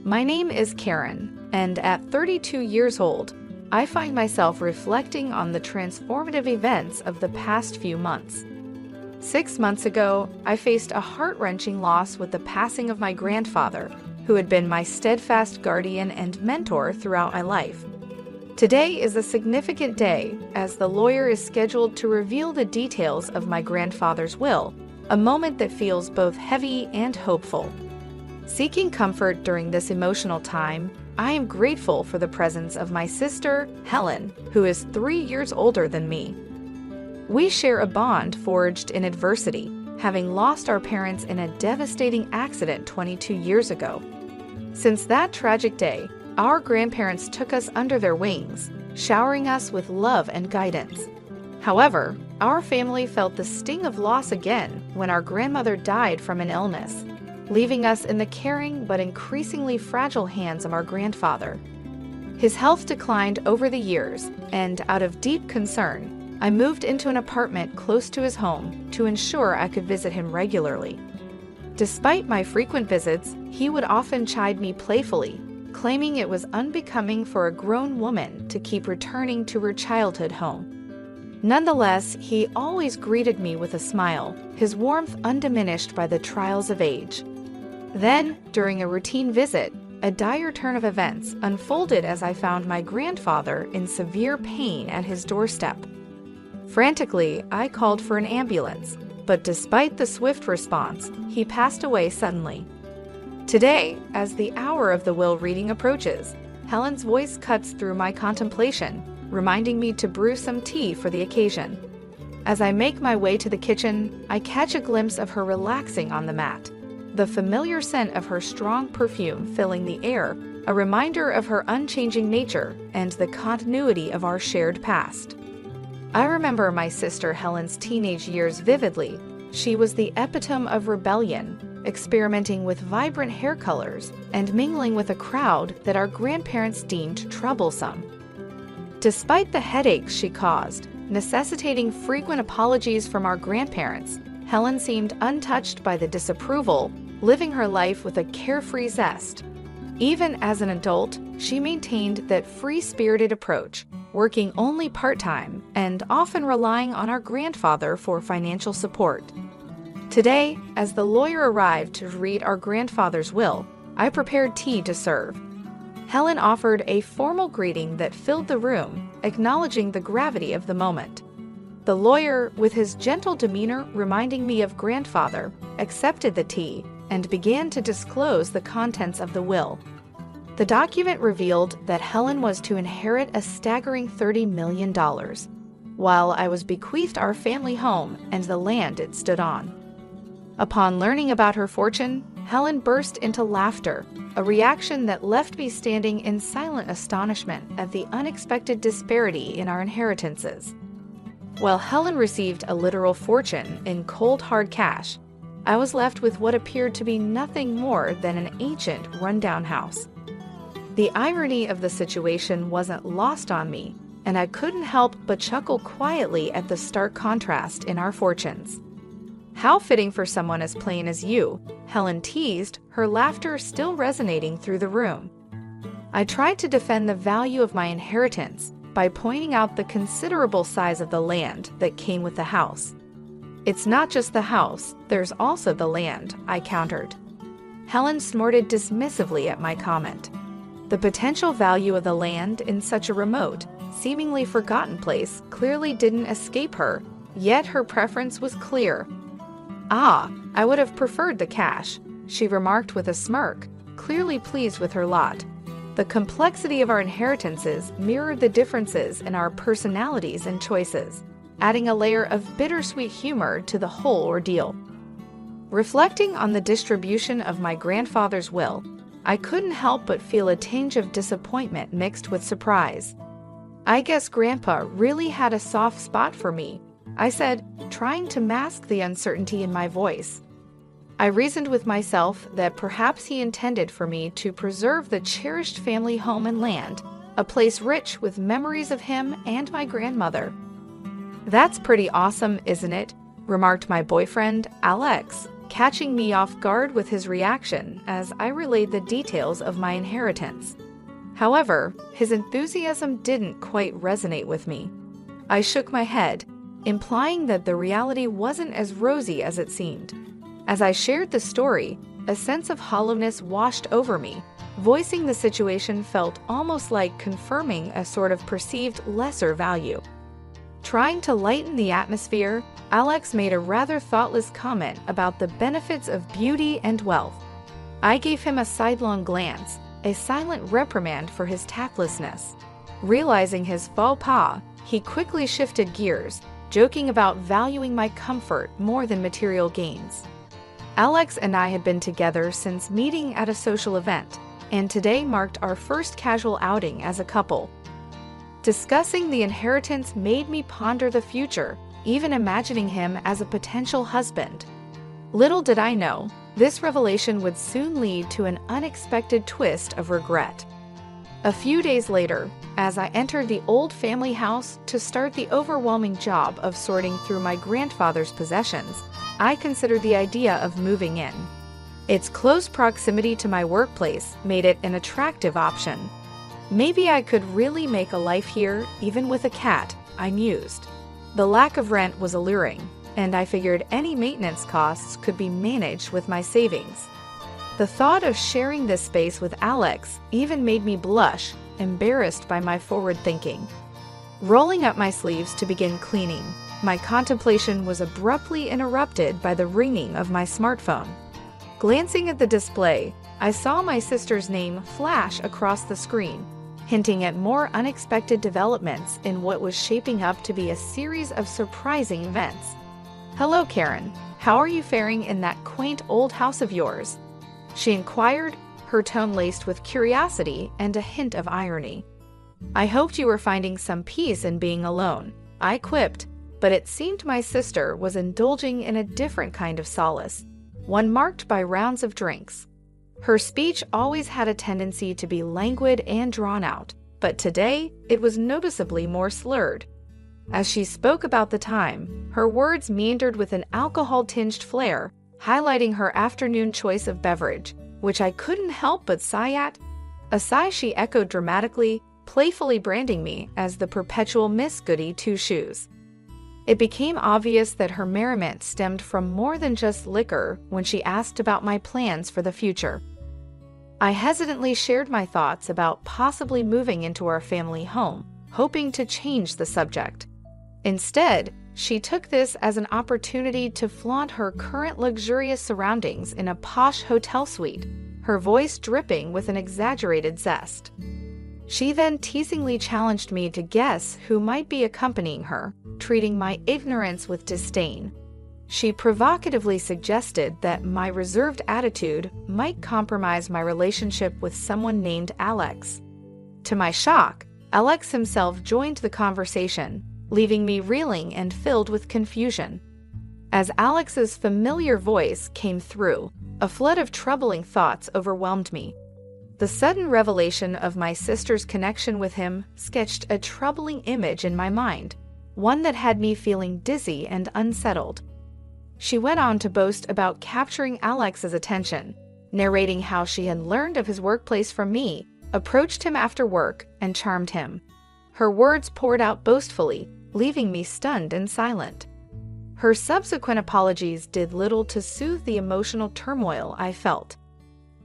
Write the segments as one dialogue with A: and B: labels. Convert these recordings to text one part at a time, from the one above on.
A: My name is Karen, and at 32 years old, I find myself reflecting on the transformative events of the past few months. 6 months ago, I faced a heart-wrenching loss with the passing of my grandfather, who had been my steadfast guardian and mentor throughout my life. Today is a significant day, as the lawyer is scheduled to reveal the details of my grandfather's will, a moment that feels both heavy and hopeful. Seeking comfort during this emotional time, I am grateful for the presence of my sister, Helen, who is 3 years older than me. We share a bond forged in adversity, having lost our parents in a devastating accident 22 years ago. Since that tragic day, our grandparents took us under their wings, showering us with love and guidance. However, our family felt the sting of loss again when our grandmother died from an illness, leaving us in the caring but increasingly fragile hands of our grandfather. His health declined over the years, and out of deep concern, I moved into an apartment close to his home to ensure I could visit him regularly. Despite my frequent visits, he would often chide me playfully, claiming it was unbecoming for a grown woman to keep returning to her childhood home. Nonetheless, he always greeted me with a smile, his warmth undiminished by the trials of age. Then, during a routine visit, a dire turn of events unfolded as I found my grandfather in severe pain at his doorstep. Frantically, I called for an ambulance, but despite the swift response, he passed away suddenly. Today, as the hour of the will reading approaches, Helen's voice cuts through my contemplation, reminding me to brew some tea for the occasion. As I make my way to the kitchen, I catch a glimpse of her relaxing on the mat, the familiar scent of her strong perfume filling the air, a reminder of her unchanging nature and the continuity of our shared past. I remember my sister Helen's teenage years vividly. She was the epitome of rebellion, experimenting with vibrant hair colors and mingling with a crowd that our grandparents deemed troublesome. Despite the headaches she caused, necessitating frequent apologies from our grandparents, Helen seemed untouched by the disapproval, living her life with a carefree zest. Even as an adult, she maintained that free-spirited approach, working only part-time and often relying on our grandfather for financial support. Today, as the lawyer arrived to read our grandfather's will, I prepared tea to serve. Helen offered a formal greeting that filled the room, acknowledging the gravity of the moment. The lawyer, with his gentle demeanor reminding me of grandfather, accepted the tea and began to disclose the contents of the will. The document revealed that Helen was to inherit a staggering $30 million, while I was bequeathed our family home and the land it stood on. Upon learning about her fortune, Helen burst into laughter, a reaction that left me standing in silent astonishment at the unexpected disparity in our inheritances. While Helen received a literal fortune in cold hard cash, I was left with what appeared to be nothing more than an ancient, rundown house. The irony of the situation wasn't lost on me, and I couldn't help but chuckle quietly at the stark contrast in our fortunes. "How fitting for someone as plain as you," Helen teased, her laughter still resonating through the room. I tried to defend the value of my inheritance by pointing out the considerable size of the land that came with the house. "It's not just the house, there's also the land," I countered. Helen snorted dismissively at my comment. The potential value of the land in such a remote, seemingly forgotten place clearly didn't escape her, yet her preference was clear. "Ah, I would have preferred the cash," she remarked with a smirk, clearly pleased with her lot. The complexity of our inheritances mirrored the differences in our personalities and choices, adding a layer of bittersweet humor to the whole ordeal. Reflecting on the distribution of my grandfather's will, I couldn't help but feel a tinge of disappointment mixed with surprise. "I guess Grandpa really had a soft spot for me," I said, trying to mask the uncertainty in my voice. I reasoned with myself that perhaps he intended for me to preserve the cherished family home and land, a place rich with memories of him and my grandmother. "That's pretty awesome, isn't it?" remarked my boyfriend, Alex, catching me off guard with his reaction as I relayed the details of my inheritance. However, his enthusiasm didn't quite resonate with me. I shook my head, implying that the reality wasn't as rosy as it seemed. As I shared the story, a sense of hollowness washed over me. Voicing the situation felt almost like confirming a sort of perceived lesser value. Trying to lighten the atmosphere, Alex made a rather thoughtless comment about the benefits of beauty and wealth. I gave him a sidelong glance, a silent reprimand for his tactlessness. Realizing his faux pas, he quickly shifted gears, joking about valuing my comfort more than material gains. Alex and I had been together since meeting at a social event, and today marked our first casual outing as a couple. Discussing the inheritance made me ponder the future, even imagining him as a potential husband. Little did I know, this revelation would soon lead to an unexpected twist of regret. A few days later, as I entered the old family house to start the overwhelming job of sorting through my grandfather's possessions, I considered the idea of moving in. Its close proximity to my workplace made it an attractive option. Maybe I could really make a life here, even with a cat, I mused. The lack of rent was alluring, and I figured any maintenance costs could be managed with my savings. The thought of sharing this space with Alex even made me blush, embarrassed by my forward thinking. Rolling up my sleeves to begin cleaning, my contemplation was abruptly interrupted by the ringing of my smartphone. Glancing at the display, I saw my sister's name flash across the screen, hinting at more unexpected developments in what was shaping up to be a series of surprising events. "Hello, Karen. How are you faring in that quaint old house of yours?" she inquired, her tone laced with curiosity and a hint of irony. "I hoped you were finding some peace in being alone," I quipped, but it seemed my sister was indulging in a different kind of solace, one marked by rounds of drinks. Her speech always had a tendency to be languid and drawn out, but today it was noticeably more slurred. As she spoke about the time, her words meandered with an alcohol-tinged flair, highlighting her afternoon choice of beverage, which I couldn't help but sigh at. A sigh she echoed dramatically, playfully branding me as the perpetual Miss Goody Two-Shoes. It became obvious that her merriment stemmed from more than just liquor when she asked about my plans for the future. I hesitantly shared my thoughts about possibly moving into our family home, hoping to change the subject. Instead, she took this as an opportunity to flaunt her current luxurious surroundings in a posh hotel suite, her voice dripping with an exaggerated zest. She then teasingly challenged me to guess who might be accompanying her, treating my ignorance with disdain. She provocatively suggested that my reserved attitude might compromise my relationship with someone named Alex. To my shock, Alex himself joined the conversation, leaving me reeling and filled with confusion. As Alex's familiar voice came through, a flood of troubling thoughts overwhelmed me. The sudden revelation of my sister's connection with him sketched a troubling image in my mind, one that had me feeling dizzy and unsettled. She went on to boast about capturing Alex's attention, narrating how she had learned of his workplace from me, approached him after work, and charmed him. Her words poured out boastfully, leaving me stunned and silent. Her subsequent apologies did little to soothe the emotional turmoil I felt.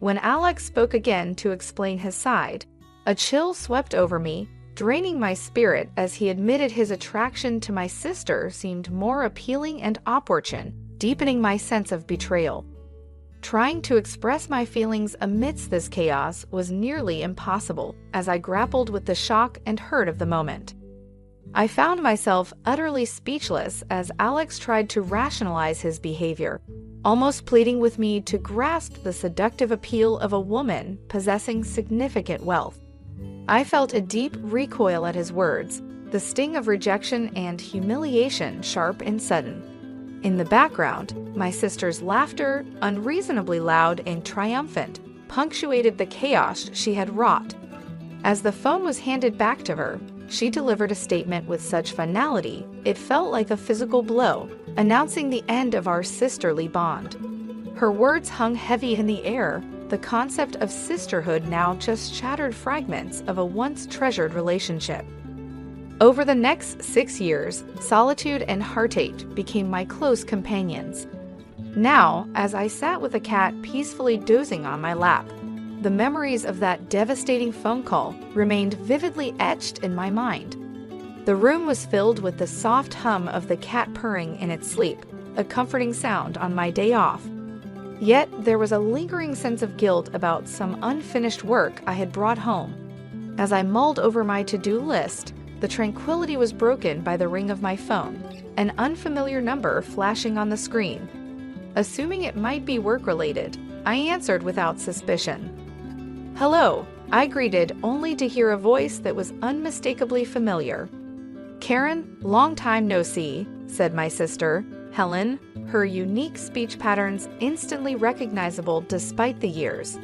A: When Alex spoke again to explain his side, a chill swept over me, draining my spirit as he admitted his attraction to my sister seemed more appealing and opportune, deepening my sense of betrayal. Trying to express my feelings amidst this chaos was nearly impossible as I grappled with the shock and hurt of the moment. I found myself utterly speechless as Alex tried to rationalize his behavior, almost pleading with me to grasp the seductive appeal of a woman possessing significant wealth. I felt a deep recoil at his words, the sting of rejection and humiliation sharp and sudden. In the background, my sister's laughter, unreasonably loud and triumphant, punctuated the chaos she had wrought. As the phone was handed back to her, she delivered a statement with such finality it felt like a physical blow, announcing the end of our sisterly bond. Her words hung heavy in the air, the concept of sisterhood now just shattered fragments of a once treasured relationship. Over the next 6 years, solitude and heartache became my close companions. Now, as I sat with a cat peacefully dozing on my lap, the memories of that devastating phone call remained vividly etched in my mind. The room was filled with the soft hum of the cat purring in its sleep, a comforting sound on my day off. Yet there was a lingering sense of guilt about some unfinished work I had brought home. As I mulled over my to-do list, the tranquility was broken by the ring of my phone, an unfamiliar number flashing on the screen. Assuming it might be work-related, I answered without suspicion. "Hello," I greeted, only to hear a voice that was unmistakably familiar. "Karen, long time no see," said my sister, Helen, her unique speech patterns instantly recognizable despite the years.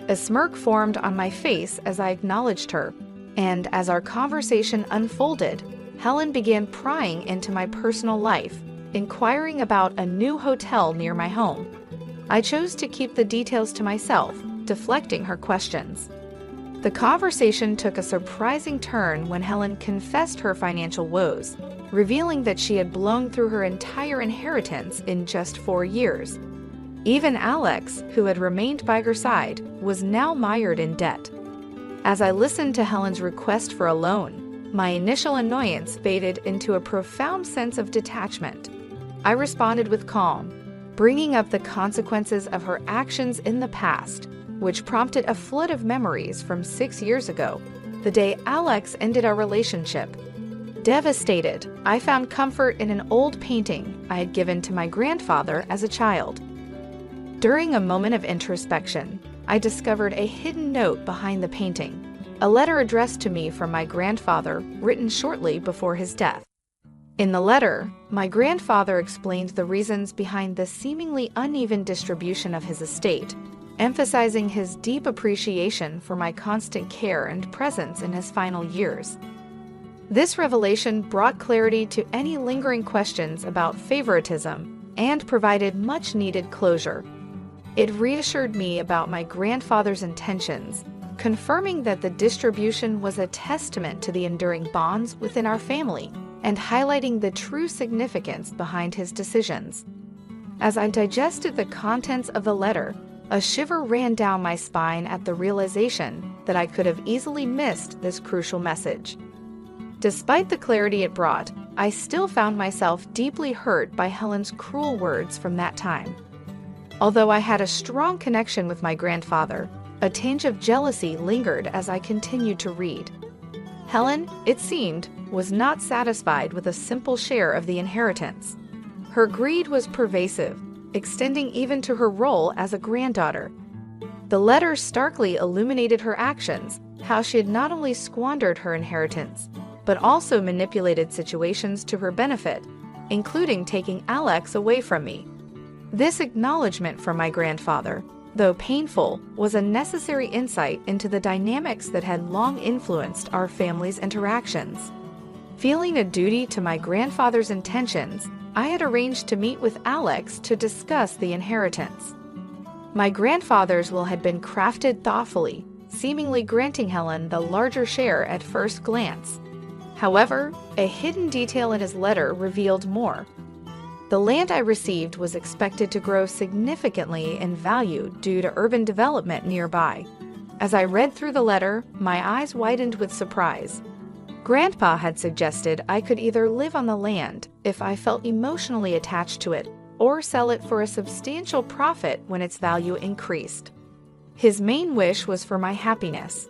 A: A smirk formed on my face as I acknowledged her, and as our conversation unfolded, Helen began prying into my personal life, inquiring about a new hotel near my home. I chose to keep the details to myself, deflecting her questions. The conversation took a surprising turn when Helen confessed her financial woes, revealing that she had blown through her entire inheritance in just 4 years. Even Alex, who had remained by her side, was now mired in debt. As I listened to Helen's request for a loan, my initial annoyance faded into a profound sense of detachment. I responded with calm, bringing up the consequences of her actions in the past, which prompted a flood of memories from 6 years ago, the day Alex ended our relationship. Devastated, I found comfort in an old painting I had given to my grandfather as a child. During a moment of introspection, I discovered a hidden note behind the painting, a letter addressed to me from my grandfather written shortly before his death. In the letter, my grandfather explained the reasons behind the seemingly uneven distribution of his estate, emphasizing his deep appreciation for my constant care and presence in his final years. This revelation brought clarity to any lingering questions about favoritism and provided much-needed closure. It reassured me about my grandfather's intentions, confirming that the distribution was a testament to the enduring bonds within our family and highlighting the true significance behind his decisions. As I digested the contents of the letter, a shiver ran down my spine at the realization that I could have easily missed this crucial message. Despite the clarity it brought, I still found myself deeply hurt by Helen's cruel words from that time. Although I had a strong connection with my grandfather, a tinge of jealousy lingered as I continued to read. Helen, it seemed, was not satisfied with a simple share of the inheritance. Her greed was pervasive, extending even to her role as a granddaughter. The letter starkly illuminated her actions, how she had not only squandered her inheritance, but also manipulated situations to her benefit, including taking Alex away from me. This acknowledgement from my grandfather, though painful, was a necessary insight into the dynamics that had long influenced our family's interactions. Feeling a duty to my grandfather's intentions, I had arranged to meet with Alex to discuss the inheritance. My grandfather's will had been crafted thoughtfully, seemingly granting Helen the larger share at first glance. However, a hidden detail in his letter revealed more. The land I received was expected to grow significantly in value due to urban development nearby. As I read through the letter, my eyes widened with surprise. Grandpa had suggested I could either live on the land if I felt emotionally attached to it, or sell it for a substantial profit when its value increased. His main wish was for my happiness.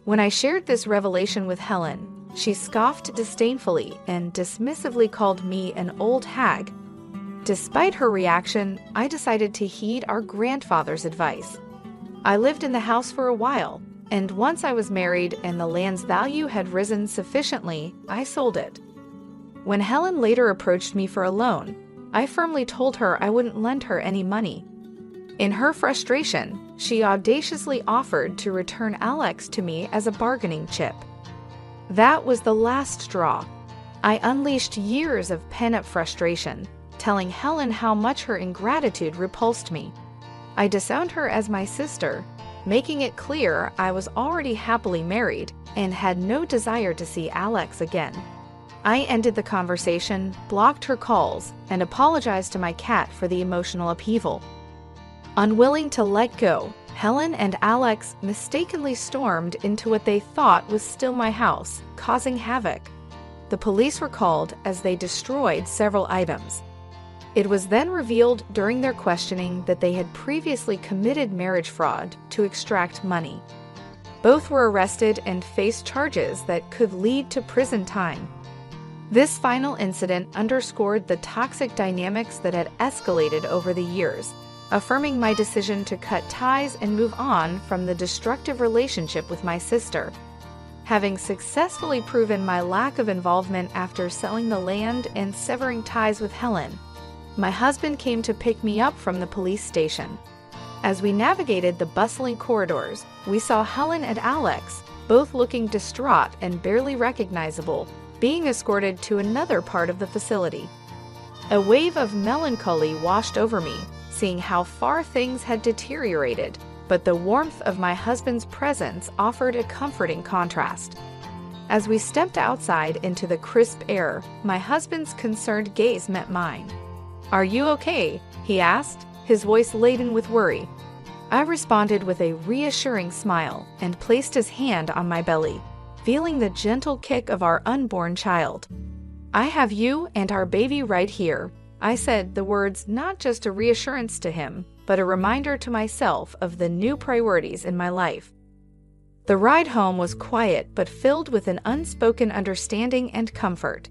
A: When I shared this revelation with Helen, she scoffed disdainfully and dismissively called me an old hag. Despite her reaction, I decided to heed our grandfather's advice. I lived in the house for a while, and once I was married and the land's value had risen sufficiently, I sold it. When Helen later approached me for a loan, I firmly told her I wouldn't lend her any money. In her frustration, she audaciously offered to return Alex to me as a bargaining chip. That was the last straw. I unleashed years of pent-up frustration, telling Helen how much her ingratitude repulsed me. I disowned her as my sister, making it clear I was already happily married and had no desire to see Alex again. I ended the conversation, blocked her calls, and apologized to my cat for the emotional upheaval. Unwilling to let go, Helen and Alex mistakenly stormed into what they thought was still my house, causing havoc. The police were called as they destroyed several items. It was then revealed during their questioning that they had previously committed marriage fraud to extract money. Both were arrested and faced charges that could lead to prison time. This final incident underscored the toxic dynamics that had escalated over the years, affirming my decision to cut ties and move on from the destructive relationship with my sister. Having successfully proven my lack of involvement after selling the land and severing ties with Helen, my husband came to pick me up from the police station. As we navigated the bustling corridors, we saw Helen and Alex, both looking distraught and barely recognizable, being escorted to another part of the facility. A wave of melancholy washed over me, seeing how far things had deteriorated, but the warmth of my husband's presence offered a comforting contrast. As we stepped outside into the crisp air, my husband's concerned gaze met mine. "Are you okay?" he asked, his voice laden with worry. I responded with a reassuring smile and placed his hand on my belly, feeling the gentle kick of our unborn child. "I have you and our baby right here," I said, the words not just a reassurance to him, but a reminder to myself of the new priorities in my life. The ride home was quiet but filled with an unspoken understanding and comfort.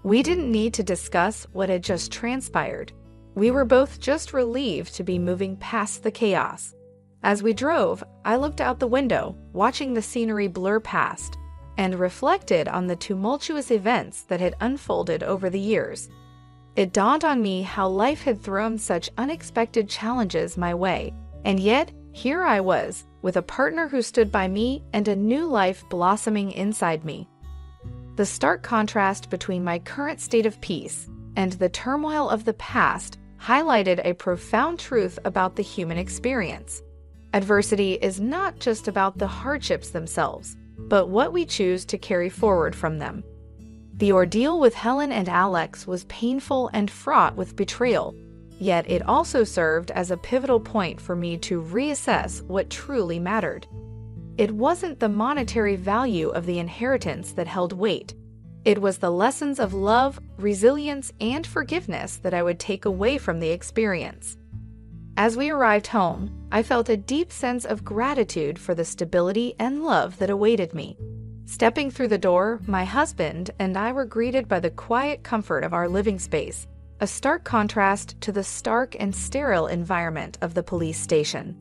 A: We didn't need to discuss what had just transpired. We were both just relieved to be moving past the chaos. As we drove, I looked out the window, watching the scenery blur past, and reflected on the tumultuous events that had unfolded over the years. It dawned on me how life had thrown such unexpected challenges my way, and yet here I was, with a partner who stood by me and a new life blossoming inside me. The stark contrast between my current state of peace and the turmoil of the past highlighted a profound truth about the human experience. Adversity is not just about the hardships themselves, but what we choose to carry forward from them. The ordeal with Helen and Alex was painful and fraught with betrayal, yet it also served as a pivotal point for me to reassess what truly mattered. It wasn't the monetary value of the inheritance that held weight. It was the lessons of love, resilience, and forgiveness that I would take away from the experience. As we arrived home, I felt a deep sense of gratitude for the stability and love that awaited me. Stepping through the door, my husband and I were greeted by the quiet comfort of our living space, a stark contrast to the stark and sterile environment of the police station.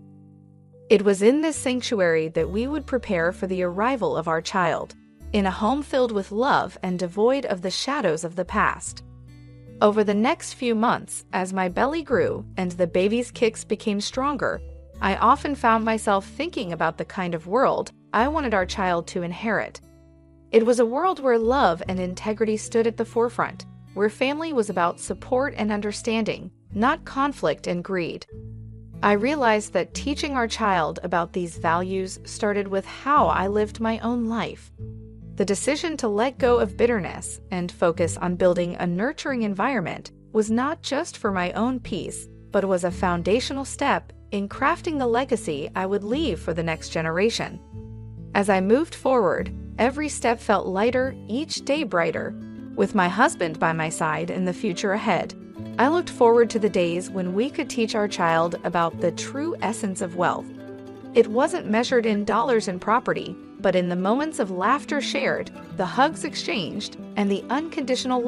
A: It was in this sanctuary that we would prepare for the arrival of our child, in a home filled with love and devoid of the shadows of the past. Over the next few months, as my belly grew and the baby's kicks became stronger, I often found myself thinking about the kind of world I wanted our child to inherit. It was a world where love and integrity stood at the forefront, where family was about support and understanding, not conflict and greed. I realized that teaching our child about these values started with how I lived my own life. The decision to let go of bitterness and focus on building a nurturing environment was not just for my own peace, but was a foundational step in crafting the legacy I would leave for the next generation. As I moved forward, every step felt lighter, each day brighter. With my husband by my side in the future ahead, I looked forward to the days when we could teach our child about the true essence of wealth. It wasn't measured in dollars and property, but in the moments of laughter shared, the hugs exchanged, and the unconditional